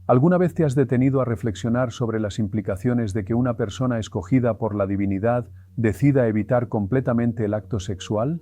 ¿Alguna vez te has detenido a reflexionar sobre las implicaciones de que una persona escogida por la divinidad decida evitar completamente el acto sexual?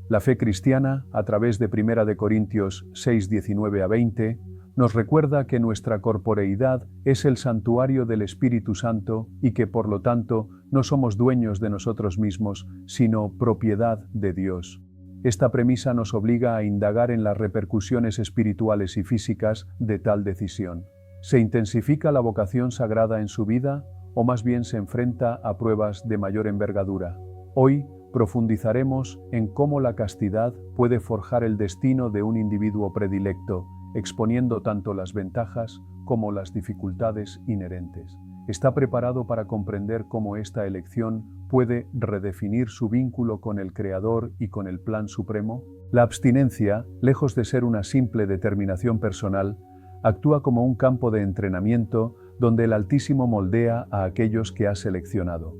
La fe cristiana, a través de 1 de Corintios 6, 19 a 20, nos recuerda que nuestra corporeidad es el santuario del Espíritu Santo y que, por lo tanto, no somos dueños de nosotros mismos, sino propiedad de Dios. Esta premisa nos obliga a indagar en las repercusiones espirituales y físicas de tal decisión. ¿Se intensifica la vocación sagrada en su vida o más bien se enfrenta a pruebas de mayor envergadura? Hoy profundizaremos en cómo la castidad puede forjar el destino de un individuo predilecto, exponiendo tanto las ventajas como las dificultades inherentes. ¿Está preparado para comprender cómo esta elección puede redefinir su vínculo con el Creador y con el plan supremo? La abstinencia, lejos de ser una simple determinación personal, actúa como un campo de entrenamiento donde el Altísimo moldea a aquellos que ha seleccionado.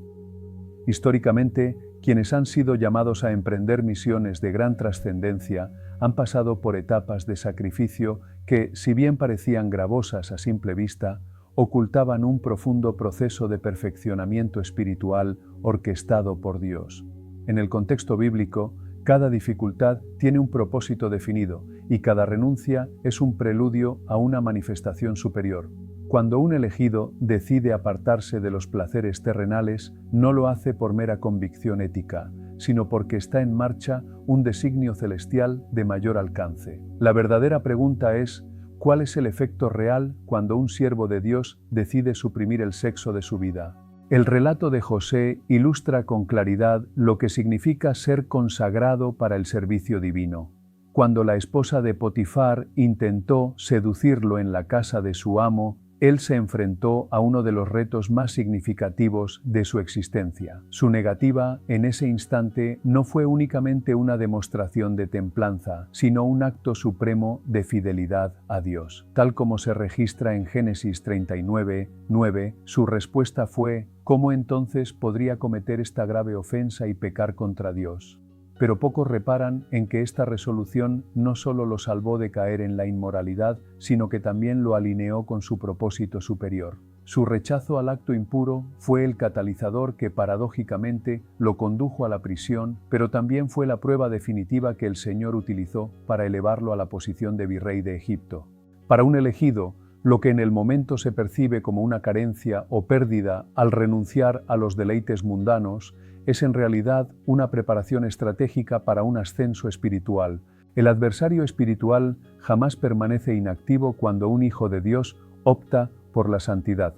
Históricamente, quienes han sido llamados a emprender misiones de gran trascendencia han pasado por etapas de sacrificio que, si bien parecían gravosas a simple vista, ocultaban un profundo proceso de perfeccionamiento espiritual orquestado por Dios. En el contexto bíblico, cada dificultad tiene un propósito definido y cada renuncia es un preludio a una manifestación superior. Cuando un elegido decide apartarse de los placeres terrenales, no lo hace por mera convicción ética, sino porque está en marcha un designio celestial de mayor alcance. La verdadera pregunta es: ¿cuál es el efecto real cuando un siervo de Dios decide suprimir el sexo de su vida? El relato de José ilustra con claridad lo que significa ser consagrado para el servicio divino. Cuando la esposa de Potifar intentó seducirlo en la casa de su amo, él se enfrentó a uno de los retos más significativos de su existencia. Su negativa en ese instante no fue únicamente una demostración de templanza, sino un acto supremo de fidelidad a Dios. Tal como se registra en Génesis 39, 9, su respuesta fue: ¿cómo entonces podría cometer esta grave ofensa y pecar contra Dios? Pero pocos reparan en que esta resolución no solo lo salvó de caer en la inmoralidad, sino que también lo alineó con su propósito superior. Su rechazo al acto impuro fue el catalizador que paradójicamente lo condujo a la prisión, pero también fue la prueba definitiva que el Señor utilizó para elevarlo a la posición de virrey de Egipto. Para un elegido, lo que en el momento se percibe como una carencia o pérdida al renunciar a los deleites mundanos, es en realidad una preparación estratégica para un ascenso espiritual. El adversario espiritual jamás permanece inactivo cuando un hijo de Dios opta por la santidad.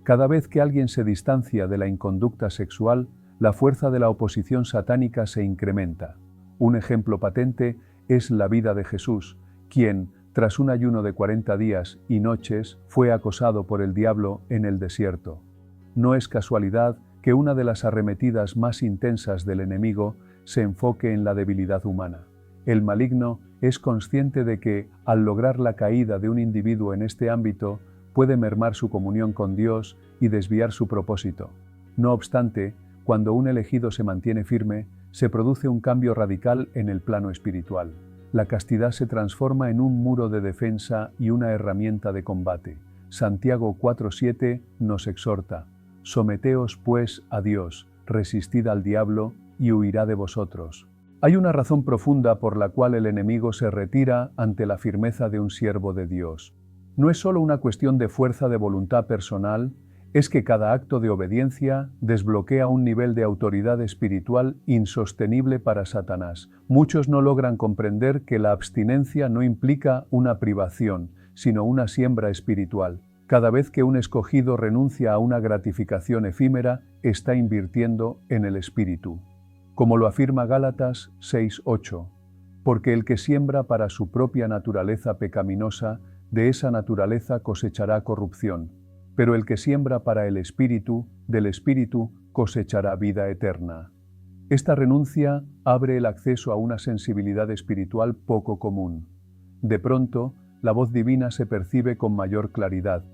Cada vez que alguien se distancia de la inconducta sexual, la fuerza de la oposición satánica se incrementa. Un ejemplo patente es la vida de Jesús, quien, tras un ayuno de 40 días y noches, fue acosado por el diablo en el desierto. No es casualidad que una de las arremetidas más intensas del enemigo se enfoque en la debilidad humana. El maligno es consciente de que, al lograr la caída de un individuo en este ámbito, puede mermar su comunión con Dios y desviar su propósito. No obstante, cuando un elegido se mantiene firme, se produce un cambio radical en el plano espiritual. La castidad se transforma en un muro de defensa y una herramienta de combate. Santiago 4:7 nos exhorta: someteos pues a Dios, resistid al diablo y huirá de vosotros. Hay una razón profunda por la cual el enemigo se retira ante la firmeza de un siervo de Dios. No es solo una cuestión de fuerza de voluntad personal, es que cada acto de obediencia desbloquea un nivel de autoridad espiritual insostenible para Satanás. Muchos no logran comprender que la abstinencia no implica una privación, sino una siembra espiritual. Cada vez que un escogido renuncia a una gratificación efímera, está invirtiendo en el espíritu. Como lo afirma Gálatas 6:8, porque el que siembra para su propia naturaleza pecaminosa, de esa naturaleza cosechará corrupción, pero el que siembra para el espíritu, del espíritu cosechará vida eterna. Esta renuncia abre el acceso a una sensibilidad espiritual poco común. De pronto, la voz divina se percibe con mayor claridad.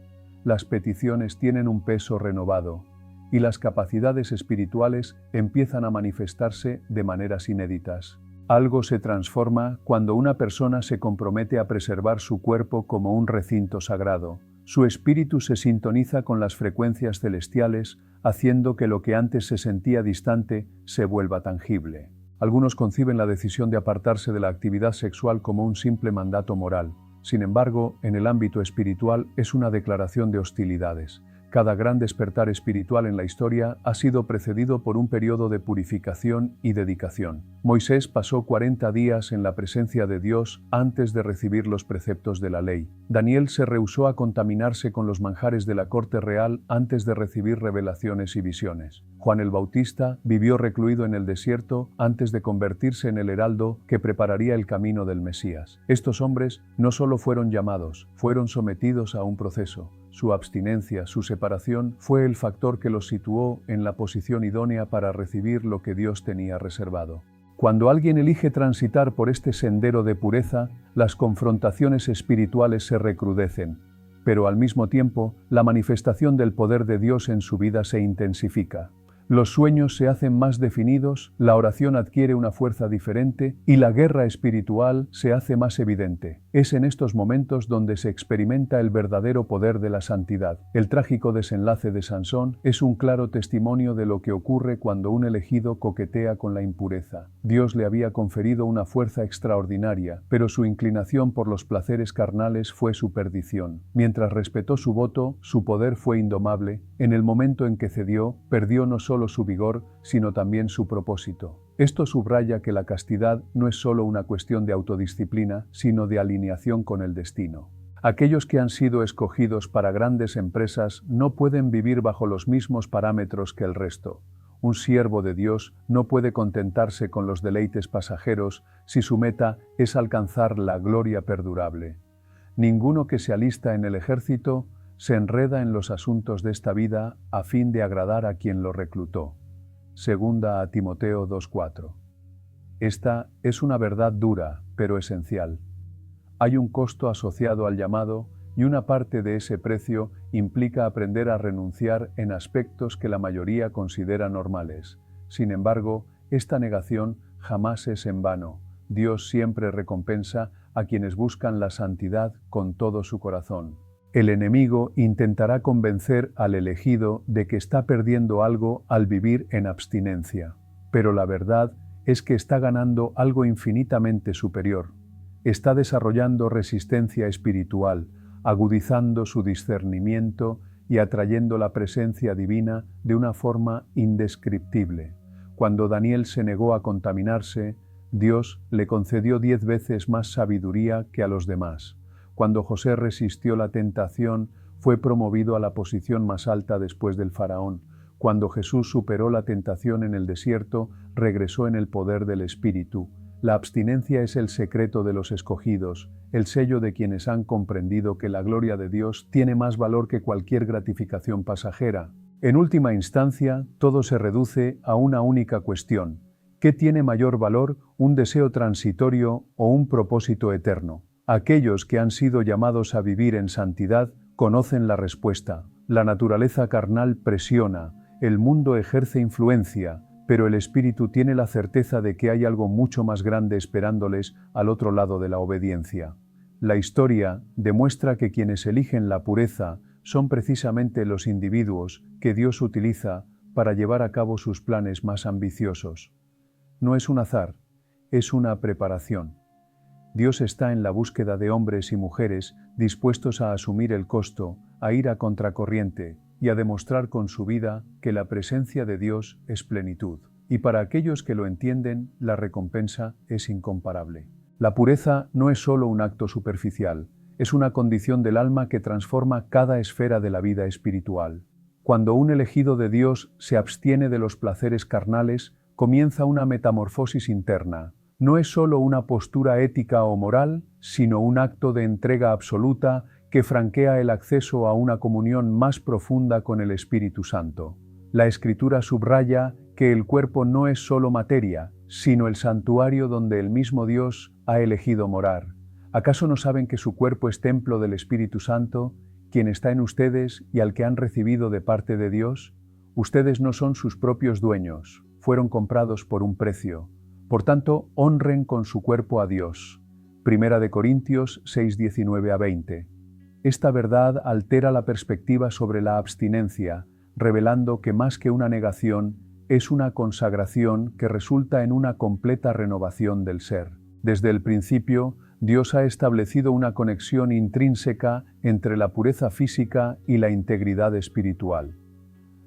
Las peticiones tienen un peso renovado y las capacidades espirituales empiezan a manifestarse de maneras inéditas. Algo se transforma cuando una persona se compromete a preservar su cuerpo como un recinto sagrado. Su espíritu se sintoniza con las frecuencias celestiales, haciendo que lo que antes se sentía distante se vuelva tangible. Algunos conciben la decisión de apartarse de la actividad sexual como un simple mandato moral. Sin embargo, en el ámbito espiritual es una declaración de hostilidades. Cada gran despertar espiritual en la historia ha sido precedido por un periodo de purificación y dedicación. Moisés pasó 40 días en la presencia de Dios antes de recibir los preceptos de la ley. Daniel se rehusó a contaminarse con los manjares de la corte real antes de recibir revelaciones y visiones. Juan el Bautista vivió recluido en el desierto antes de convertirse en el heraldo que prepararía el camino del Mesías. Estos hombres no solo fueron llamados, fueron sometidos a un proceso. Su abstinencia, su separación, fue el factor que los situó en la posición idónea para recibir lo que Dios tenía reservado. Cuando alguien elige transitar por este sendero de pureza, las confrontaciones espirituales se recrudecen, pero al mismo tiempo, la manifestación del poder de Dios en su vida se intensifica. Los sueños se hacen más definidos, la oración adquiere una fuerza diferente y la guerra espiritual se hace más evidente. Es en estos momentos donde se experimenta el verdadero poder de la santidad. El trágico desenlace de Sansón es un claro testimonio de lo que ocurre cuando un elegido coquetea con la impureza. Dios le había conferido una fuerza extraordinaria, pero su inclinación por los placeres carnales fue su perdición. Mientras respetó su voto, su poder fue indomable. En el momento en que cedió, perdió no solo su vigor, sino también su propósito. Esto subraya que la castidad no es solo una cuestión de autodisciplina, sino de alineación con el destino. Aquellos que han sido escogidos para grandes empresas no pueden vivir bajo los mismos parámetros que el resto. Un siervo de Dios no puede contentarse con los deleites pasajeros si su meta es alcanzar la gloria perdurable. Ninguno que se alista en el ejército se enreda en los asuntos de esta vida a fin de agradar a quien lo reclutó. Segunda a Timoteo 2:4. Esta es una verdad dura, pero esencial. Hay un costo asociado al llamado y una parte de ese precio implica aprender a renunciar en aspectos que la mayoría considera normales. Sin embargo, esta negación jamás es en vano. Dios siempre recompensa a quienes buscan la santidad con todo su corazón. El enemigo intentará convencer al elegido de que está perdiendo algo al vivir en abstinencia, pero la verdad es que está ganando algo infinitamente superior. Está desarrollando resistencia espiritual, agudizando su discernimiento y atrayendo la presencia divina de una forma indescriptible. Cuando Daniel se negó a contaminarse, Dios le concedió 10 veces más sabiduría que a los demás. Cuando José resistió la tentación, fue promovido a la posición más alta después del faraón. Cuando Jesús superó la tentación en el desierto, regresó en el poder del Espíritu. La abstinencia es el secreto de los escogidos, el sello de quienes han comprendido que la gloria de Dios tiene más valor que cualquier gratificación pasajera. En última instancia, todo se reduce a una única cuestión. ¿Qué tiene mayor valor, un deseo transitorio o un propósito eterno? Aquellos que han sido llamados a vivir en santidad conocen la respuesta. La naturaleza carnal presiona, el mundo ejerce influencia, pero el espíritu tiene la certeza de que hay algo mucho más grande esperándoles al otro lado de la obediencia. La historia demuestra que quienes eligen la pureza son precisamente los individuos que Dios utiliza para llevar a cabo sus planes más ambiciosos. No es un azar, es una preparación. Dios está en la búsqueda de hombres y mujeres dispuestos a asumir el costo, a ir a contracorriente y a demostrar con su vida que la presencia de Dios es plenitud. Y para aquellos que lo entienden, la recompensa es incomparable. La pureza no es solo un acto superficial, es una condición del alma que transforma cada esfera de la vida espiritual. Cuando un elegido de Dios se abstiene de los placeres carnales, comienza una metamorfosis interna. No es solo una postura ética o moral, sino un acto de entrega absoluta que franquea el acceso a una comunión más profunda con el Espíritu Santo. La Escritura subraya que el cuerpo no es solo materia, sino el santuario donde el mismo Dios ha elegido morar. ¿Acaso no saben que su cuerpo es templo del Espíritu Santo, quien está en ustedes y al que han recibido de parte de Dios? Ustedes no son sus propios dueños, fueron comprados por un precio. Por tanto, honren con su cuerpo a Dios. 1 Corintios 6:19-20. Esta verdad altera la perspectiva sobre la abstinencia, revelando que más que una negación, es una consagración que resulta en una completa renovación del ser. Desde el principio, Dios ha establecido una conexión intrínseca entre la pureza física y la integridad espiritual.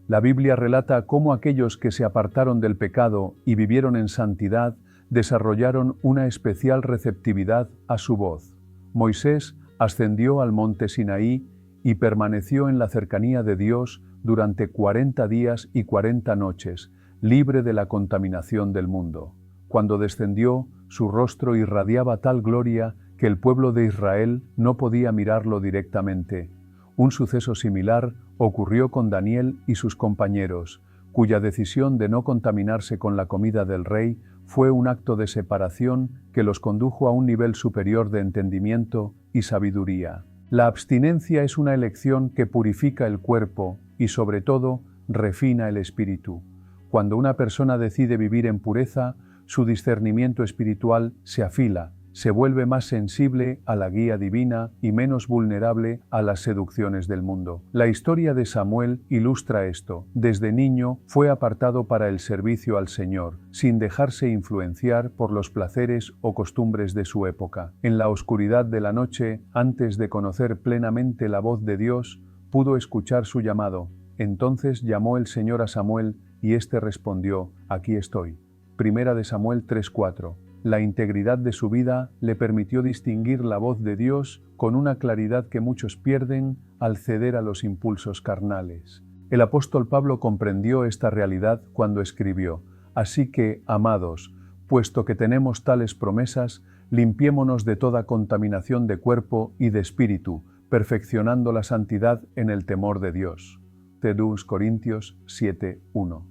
La Biblia relata cómo aquellos que se apartaron del pecado y vivieron en santidad desarrollaron una especial receptividad a su voz. Moisés ascendió al monte Sinaí y permaneció en la cercanía de Dios durante 40 días y 40 noches, libre de la contaminación del mundo. Cuando descendió, su rostro irradiaba tal gloria que el pueblo de Israel no podía mirarlo directamente. Un suceso similar ocurrió con Daniel y sus compañeros, cuya decisión de no contaminarse con la comida del rey fue un acto de separación que los condujo a un nivel superior de entendimiento y sabiduría. La abstinencia es una elección que purifica el cuerpo y, sobre todo, refina el espíritu. Cuando una persona decide vivir en pureza, su discernimiento espiritual se afila, se vuelve más sensible a la guía divina y menos vulnerable a las seducciones del mundo. La historia de Samuel ilustra esto. Desde niño fue apartado para el servicio al Señor, sin dejarse influenciar por los placeres o costumbres de su época. En la oscuridad de la noche, antes de conocer plenamente la voz de Dios, pudo escuchar su llamado. Entonces llamó el Señor a Samuel y éste respondió: «Aquí estoy». Primera de Samuel 3:4. La integridad de su vida le permitió distinguir la voz de Dios con una claridad que muchos pierden al ceder a los impulsos carnales. El apóstol Pablo comprendió esta realidad cuando escribió: «Así que, amados, puesto que tenemos tales promesas, limpiémonos de toda contaminación de cuerpo y de espíritu, perfeccionando la santidad en el temor de Dios». 2 Corintios 7:1.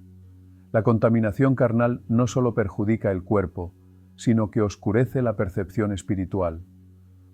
La contaminación carnal no solo perjudica el cuerpo, sino que oscurece la percepción espiritual.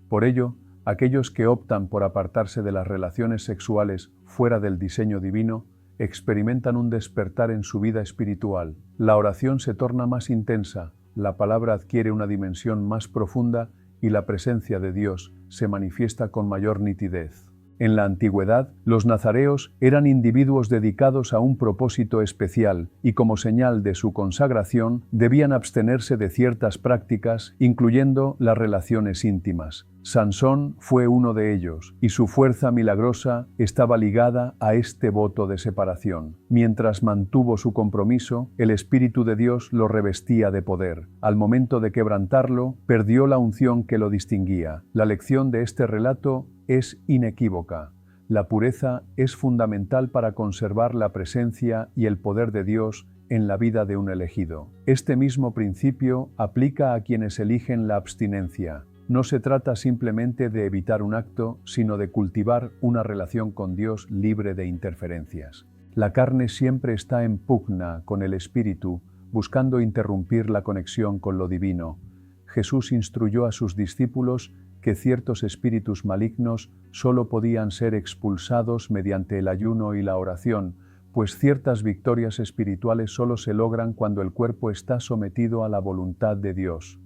Por ello, aquellos que optan por apartarse de las relaciones sexuales fuera del diseño divino, experimentan un despertar en su vida espiritual. La oración se torna más intensa, la palabra adquiere una dimensión más profunda y la presencia de Dios se manifiesta con mayor nitidez. En la antigüedad, los nazareos eran individuos dedicados a un propósito especial y como señal de su consagración debían abstenerse de ciertas prácticas, incluyendo las relaciones íntimas. Sansón fue uno de ellos, y su fuerza milagrosa estaba ligada a este voto de separación. Mientras mantuvo su compromiso, el Espíritu de Dios lo revestía de poder. Al momento de quebrantarlo, perdió la unción que lo distinguía. La lección de este relato es inequívoca. La pureza es fundamental para conservar la presencia y el poder de Dios en la vida de un elegido. Este mismo principio aplica a quienes eligen la abstinencia. No se trata simplemente de evitar un acto, sino de cultivar una relación con Dios libre de interferencias. La carne siempre está en pugna con el espíritu, buscando interrumpir la conexión con lo divino. Jesús instruyó a sus discípulos que ciertos espíritus malignos solo podían ser expulsados mediante el ayuno y la oración, pues ciertas victorias espirituales solo se logran cuando el cuerpo está sometido a la voluntad de Dios.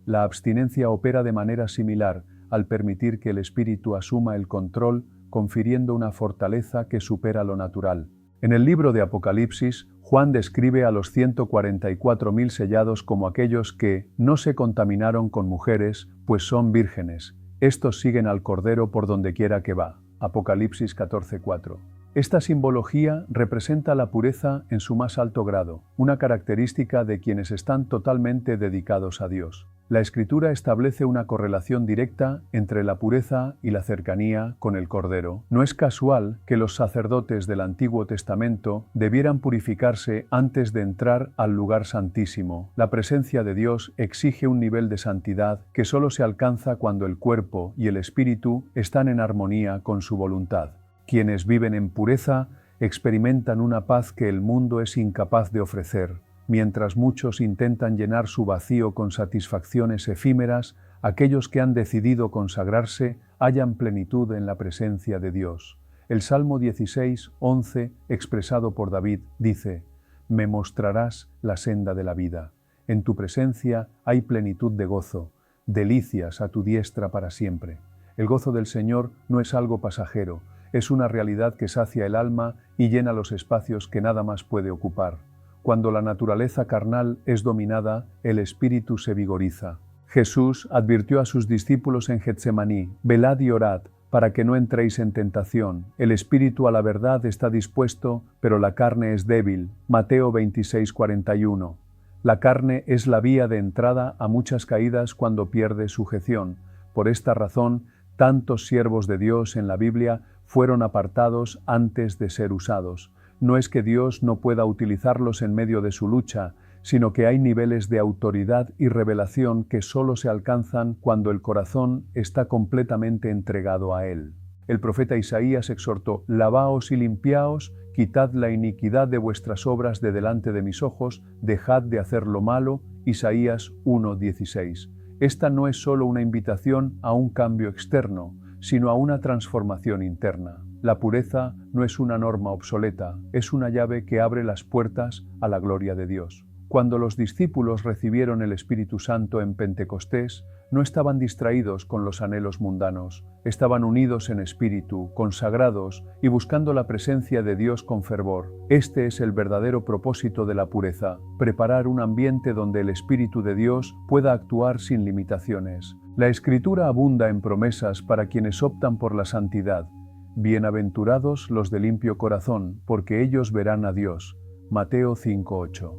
La abstinencia opera de manera similar al permitir que el espíritu asuma el control, confiriendo una fortaleza que supera lo natural. En el libro de Apocalipsis, Juan describe a los 144.000 sellados como aquellos que no se contaminaron con mujeres, pues son vírgenes. Estos siguen al Cordero por donde quiera que va. Apocalipsis 14:4. Esta simbología representa la pureza en su más alto grado, una característica de quienes están totalmente dedicados a Dios. La Escritura establece una correlación directa entre la pureza y la cercanía con el Cordero. No es casual que los sacerdotes del Antiguo Testamento debieran purificarse antes de entrar al lugar santísimo. La presencia de Dios exige un nivel de santidad que solo se alcanza cuando el cuerpo y el espíritu están en armonía con su voluntad. Quienes viven en pureza experimentan una paz que el mundo es incapaz de ofrecer. Mientras muchos intentan llenar su vacío con satisfacciones efímeras, aquellos que han decidido consagrarse hallan plenitud en la presencia de Dios. El Salmo 16:11, expresado por David, dice: «Me mostrarás la senda de la vida. En tu presencia hay plenitud de gozo, delicias a tu diestra para siempre». El gozo del Señor no es algo pasajero, es una realidad que sacia el alma y llena los espacios que nada más puede ocupar. Cuando la naturaleza carnal es dominada, el espíritu se vigoriza. Jesús advirtió a sus discípulos en Getsemaní: velad y orad, para que no entréis en tentación. El espíritu a la verdad está dispuesto, pero la carne es débil. Mateo 26:41. La carne es la vía de entrada a muchas caídas cuando pierde sujeción. Por esta razón, tantos siervos de Dios en la Biblia fueron apartados antes de ser usados. No es que Dios no pueda utilizarlos en medio de su lucha, sino que hay niveles de autoridad y revelación que solo se alcanzan cuando el corazón está completamente entregado a Él. El profeta Isaías exhortó: lavaos y limpiaos, quitad la iniquidad de vuestras obras de delante de mis ojos, dejad de hacer lo malo. Isaías 1:16. Esta no es solo una invitación a un cambio externo, sino a una transformación interna. La pureza no es una norma obsoleta, es una llave que abre las puertas a la gloria de Dios. Cuando los discípulos recibieron el Espíritu Santo en Pentecostés, no estaban distraídos con los anhelos mundanos, estaban unidos en espíritu, consagrados y buscando la presencia de Dios con fervor. Este es el verdadero propósito de la pureza: preparar un ambiente donde el Espíritu de Dios pueda actuar sin limitaciones. La Escritura abunda en promesas para quienes optan por la santidad. Bienaventurados los de limpio corazón, porque ellos verán a Dios. Mateo 5:8.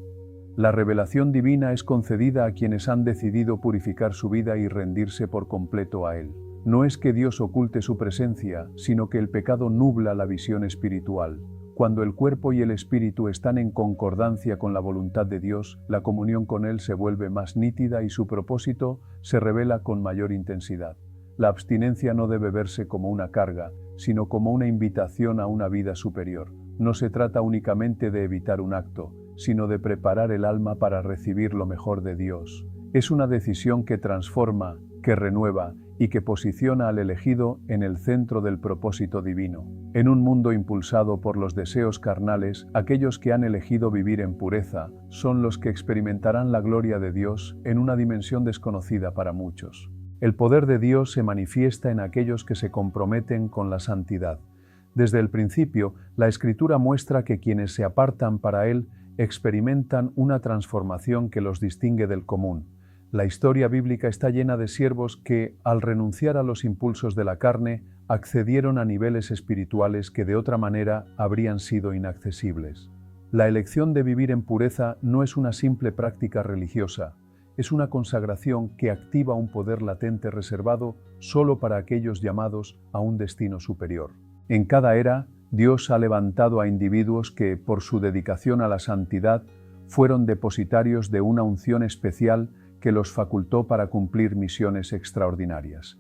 La revelación divina es concedida a quienes han decidido purificar su vida y rendirse por completo a Él. No es que Dios oculte su presencia, sino que el pecado nubla la visión espiritual. Cuando el cuerpo y el espíritu están en concordancia con la voluntad de Dios, la comunión con Él se vuelve más nítida y su propósito se revela con mayor intensidad. La abstinencia no debe verse como una carga, sino como una invitación a una vida superior. No se trata únicamente de evitar un acto, sino de preparar el alma para recibir lo mejor de Dios. Es una decisión que transforma, que renueva y que posiciona al elegido en el centro del propósito divino. En un mundo impulsado por los deseos carnales, aquellos que han elegido vivir en pureza son los que experimentarán la gloria de Dios en una dimensión desconocida para muchos. El poder de Dios se manifiesta en aquellos que se comprometen con la santidad. Desde el principio, la Escritura muestra que quienes se apartan para Él experimentan una transformación que los distingue del común. La historia bíblica está llena de siervos que, al renunciar a los impulsos de la carne, accedieron a niveles espirituales que de otra manera habrían sido inaccesibles. La elección de vivir en pureza no es una simple práctica religiosa, es una consagración que activa un poder latente reservado solo para aquellos llamados a un destino superior. En cada era, Dios ha levantado a individuos que, por su dedicación a la santidad, fueron depositarios de una unción especial que los facultó para cumplir misiones extraordinarias.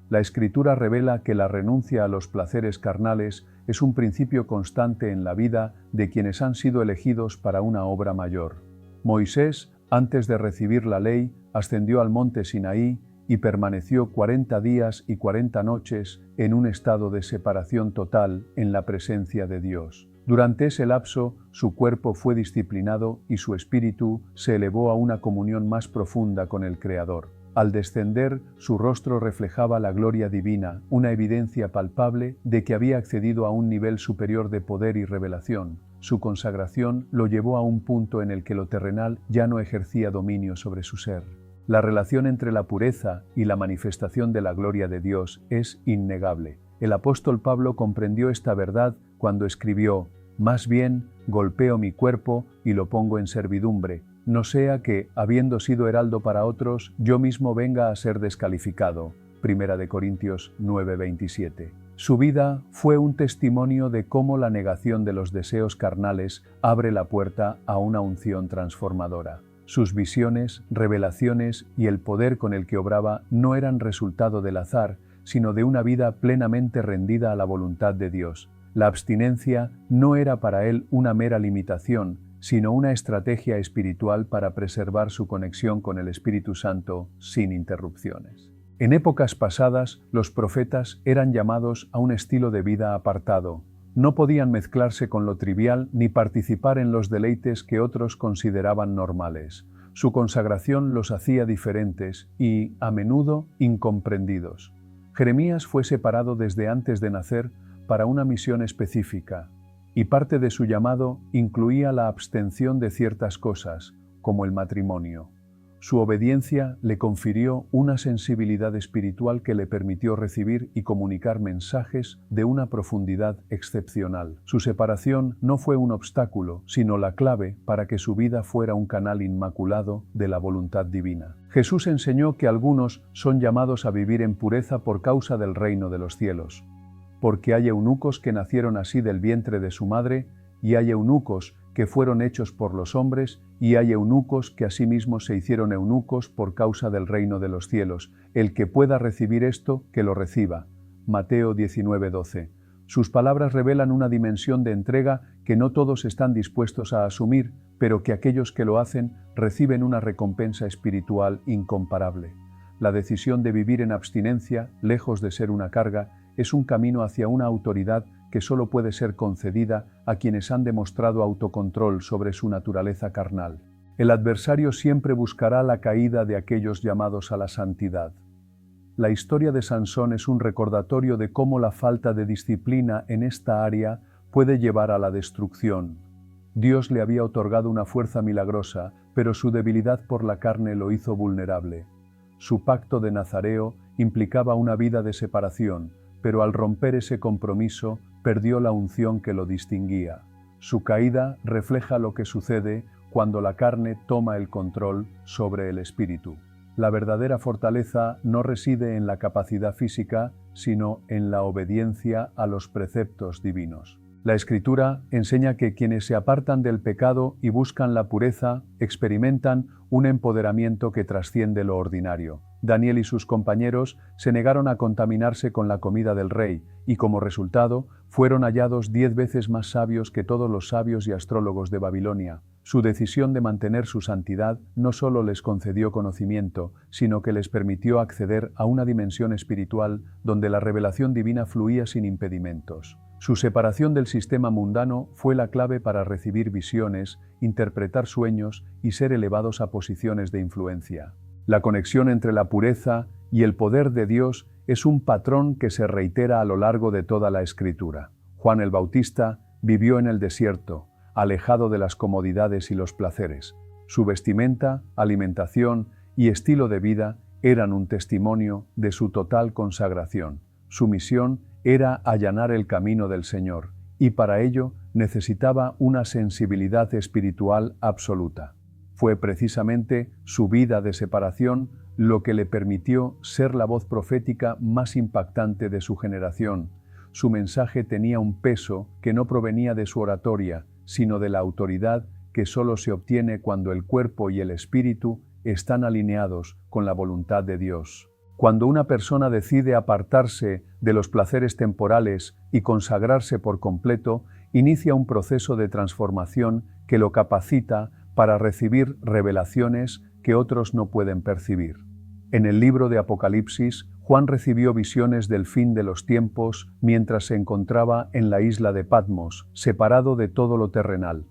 La Escritura revela que la renuncia a los placeres carnales es un principio constante en la vida de quienes han sido elegidos para una obra mayor. Moisés, antes de recibir la ley, ascendió al monte Sinaí y permaneció 40 días y 40 noches en un estado de separación total en la presencia de Dios. Durante ese lapso, su cuerpo fue disciplinado y su espíritu se elevó a una comunión más profunda con el Creador. Al descender, su rostro reflejaba la gloria divina, una evidencia palpable de que había accedido a un nivel superior de poder y revelación. Su consagración lo llevó a un punto en el que lo terrenal ya no ejercía dominio sobre su ser. La relación entre la pureza y la manifestación de la gloria de Dios es innegable. El apóstol Pablo comprendió esta verdad cuando escribió: «Más bien, golpeo mi cuerpo y lo pongo en servidumbre, no sea que, habiendo sido heraldo para otros, yo mismo venga a ser descalificado». 1 Corintios 9:27. Su vida fue un testimonio de cómo la negación de los deseos carnales abre la puerta a una unción transformadora. Sus visiones, revelaciones y el poder con el que obraba no eran resultado del azar, sino de una vida plenamente rendida a la voluntad de Dios. La abstinencia no era para él una mera limitación, sino una estrategia espiritual para preservar su conexión con el Espíritu Santo sin interrupciones. En épocas pasadas, los profetas eran llamados a un estilo de vida apartado. No podían mezclarse con lo trivial ni participar en los deleites que otros consideraban normales. Su consagración los hacía diferentes y, a menudo, incomprendidos. Jeremías fue separado desde antes de nacer para una misión específica, y parte de su llamado incluía la abstención de ciertas cosas, como el matrimonio. Su obediencia le confirió una sensibilidad espiritual que le permitió recibir y comunicar mensajes de una profundidad excepcional. Su separación no fue un obstáculo, sino la clave para que su vida fuera un canal inmaculado de la voluntad divina. Jesús enseñó que algunos son llamados a vivir en pureza por causa del reino de los cielos, porque hay eunucos que nacieron así del vientre de su madre, y hay eunucos que fueron hechos por los hombres, y hay eunucos que asimismo se hicieron eunucos por causa del reino de los cielos. El que pueda recibir esto, que lo reciba. Mateo 19:12. Sus palabras revelan una dimensión de entrega que no todos están dispuestos a asumir, pero que aquellos que lo hacen reciben una recompensa espiritual incomparable. La decisión de vivir en abstinencia, lejos de ser una carga, es un camino hacia una autoridad que solo puede ser concedida a quienes han demostrado autocontrol sobre su naturaleza carnal. El adversario siempre buscará la caída de aquellos llamados a la santidad. La historia de Sansón es un recordatorio de cómo la falta de disciplina en esta área puede llevar a la destrucción. Dios le había otorgado una fuerza milagrosa, pero su debilidad por la carne lo hizo vulnerable. Su pacto de nazareo implicaba una vida de separación, pero al romper ese compromiso, perdió la unción que lo distinguía. Su caída refleja lo que sucede cuando la carne toma el control sobre el espíritu. La verdadera fortaleza no reside en la capacidad física, sino en la obediencia a los preceptos divinos. La Escritura enseña que quienes se apartan del pecado y buscan la pureza experimentan un empoderamiento que trasciende lo ordinario. Daniel y sus compañeros se negaron a contaminarse con la comida del rey y como resultado fueron hallados 10 veces más sabios que todos los sabios y astrólogos de Babilonia. Su decisión de mantener su santidad no solo les concedió conocimiento, sino que les permitió acceder a una dimensión espiritual donde la revelación divina fluía sin impedimentos. Su separación del sistema mundano fue la clave para recibir visiones, interpretar sueños y ser elevados a posiciones de influencia. La conexión entre la pureza y el poder de Dios es un patrón que se reitera a lo largo de toda la Escritura. Juan el Bautista vivió en el desierto, alejado de las comodidades y los placeres. Su vestimenta, alimentación y estilo de vida eran un testimonio de su total consagración. Su misión era allanar el camino del Señor, y para ello necesitaba una sensibilidad espiritual absoluta. Fue precisamente su vida de separación lo que le permitió ser la voz profética más impactante de su generación. Su mensaje tenía un peso que no provenía de su oratoria, sino de la autoridad que solo se obtiene cuando el cuerpo y el espíritu están alineados con la voluntad de Dios. Cuando una persona decide apartarse de los placeres temporales y consagrarse por completo, inicia un proceso de transformación que lo capacita para recibir revelaciones que otros no pueden percibir. En el libro de Apocalipsis, Juan recibió visiones del fin de los tiempos mientras se encontraba en la isla de Patmos, separado de todo lo terrenal.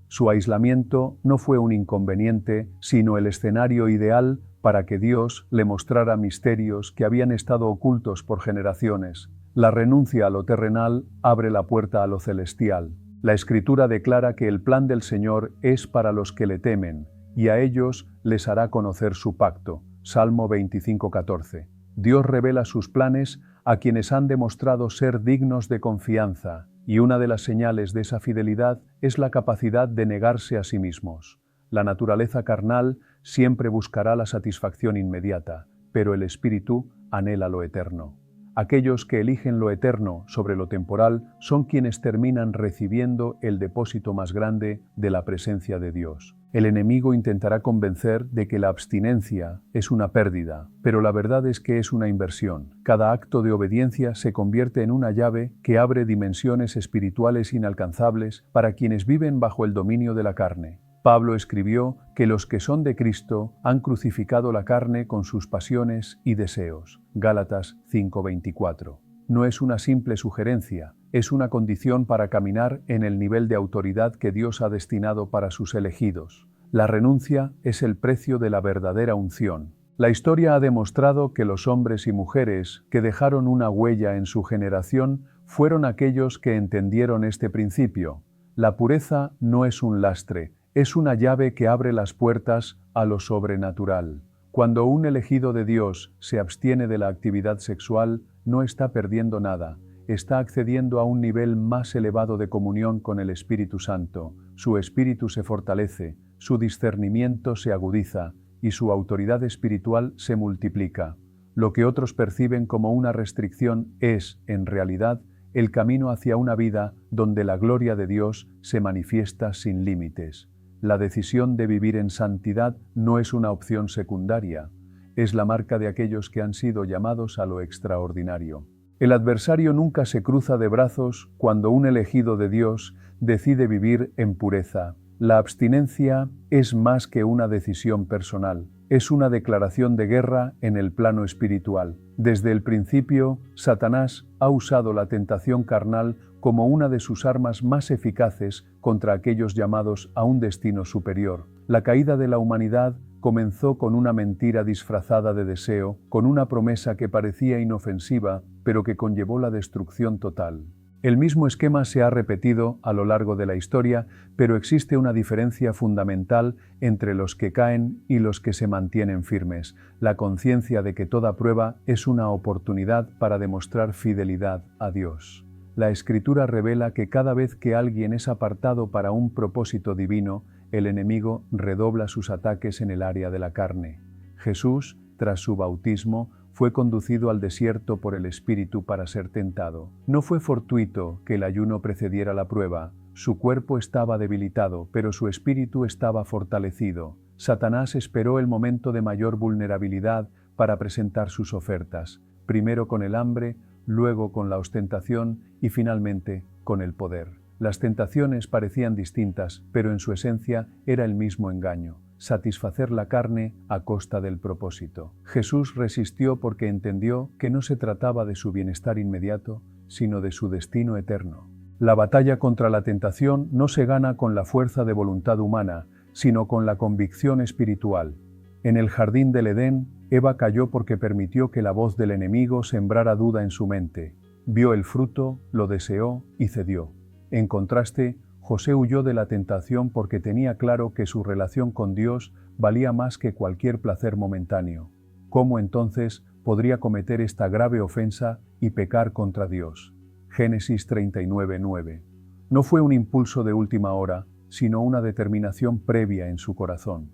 Su aislamiento no fue un inconveniente, sino el escenario ideal para que Dios le mostrara misterios que habían estado ocultos por generaciones. La renuncia a lo terrenal abre la puerta a lo celestial. La Escritura declara que el plan del Señor es para los que le temen, y a ellos les hará conocer su pacto. Salmo 25:14. Dios revela sus planes a quienes han demostrado ser dignos de confianza, y una de las señales de esa fidelidad es la capacidad de negarse a sí mismos. La naturaleza carnal siempre buscará la satisfacción inmediata, pero el espíritu anhela lo eterno. Aquellos que eligen lo eterno sobre lo temporal son quienes terminan recibiendo el depósito más grande de la presencia de Dios. El enemigo intentará convencer de que la abstinencia es una pérdida, pero la verdad es que es una inversión. Cada acto de obediencia se convierte en una llave que abre dimensiones espirituales inalcanzables para quienes viven bajo el dominio de la carne. Pablo escribió que los que son de Cristo han crucificado la carne con sus pasiones y deseos. Gálatas 5:24. No es una simple sugerencia, es una condición para caminar en el nivel de autoridad que Dios ha destinado para sus elegidos. La renuncia es el precio de la verdadera unción. La historia ha demostrado que los hombres y mujeres que dejaron una huella en su generación fueron aquellos que entendieron este principio. La pureza no es un lastre, es una llave que abre las puertas a lo sobrenatural. Cuando un elegido de Dios se abstiene de la actividad sexual, no está perdiendo nada, está accediendo a un nivel más elevado de comunión con el Espíritu Santo. Su espíritu se fortalece, su discernimiento se agudiza y su autoridad espiritual se multiplica. Lo que otros perciben como una restricción es, en realidad, el camino hacia una vida donde la gloria de Dios se manifiesta sin límites. La decisión de vivir en santidad no es una opción secundaria, es la marca de aquellos que han sido llamados a lo extraordinario. El adversario nunca se cruza de brazos cuando un elegido de Dios decide vivir en pureza. La abstinencia es más que una decisión personal, es una declaración de guerra en el plano espiritual. Desde el principio, Satanás ha usado la tentación carnal como una de sus armas más eficaces contra aquellos llamados a un destino superior. La caída de la humanidad comenzó con una mentira disfrazada de deseo, con una promesa que parecía inofensiva, pero que conllevó la destrucción total. El mismo esquema se ha repetido a lo largo de la historia, pero existe una diferencia fundamental entre los que caen y los que se mantienen firmes: la conciencia de que toda prueba es una oportunidad para demostrar fidelidad a Dios. La Escritura revela que cada vez que alguien es apartado para un propósito divino, el enemigo redobla sus ataques en el área de la carne. Jesús, tras su bautismo, fue conducido al desierto por el Espíritu para ser tentado. No fue fortuito que el ayuno precediera la prueba. Su cuerpo estaba debilitado, pero su espíritu estaba fortalecido. Satanás esperó el momento de mayor vulnerabilidad para presentar sus ofertas, primero con el hambre, luego con la ostentación y finalmente con el poder. Las tentaciones parecían distintas, pero en su esencia era el mismo engaño: satisfacer la carne a costa del propósito. Jesús resistió porque entendió que no se trataba de su bienestar inmediato, sino de su destino eterno. La batalla contra la tentación no se gana con la fuerza de voluntad humana, sino con la convicción espiritual. En el jardín del Edén, Eva cayó porque permitió que la voz del enemigo sembrara duda en su mente. Vio el fruto, lo deseó y cedió. En contraste, José huyó de la tentación porque tenía claro que su relación con Dios valía más que cualquier placer momentáneo. ¿Cómo entonces podría cometer esta grave ofensa y pecar contra Dios? Génesis 39:9. No fue un impulso de última hora, sino una determinación previa en su corazón.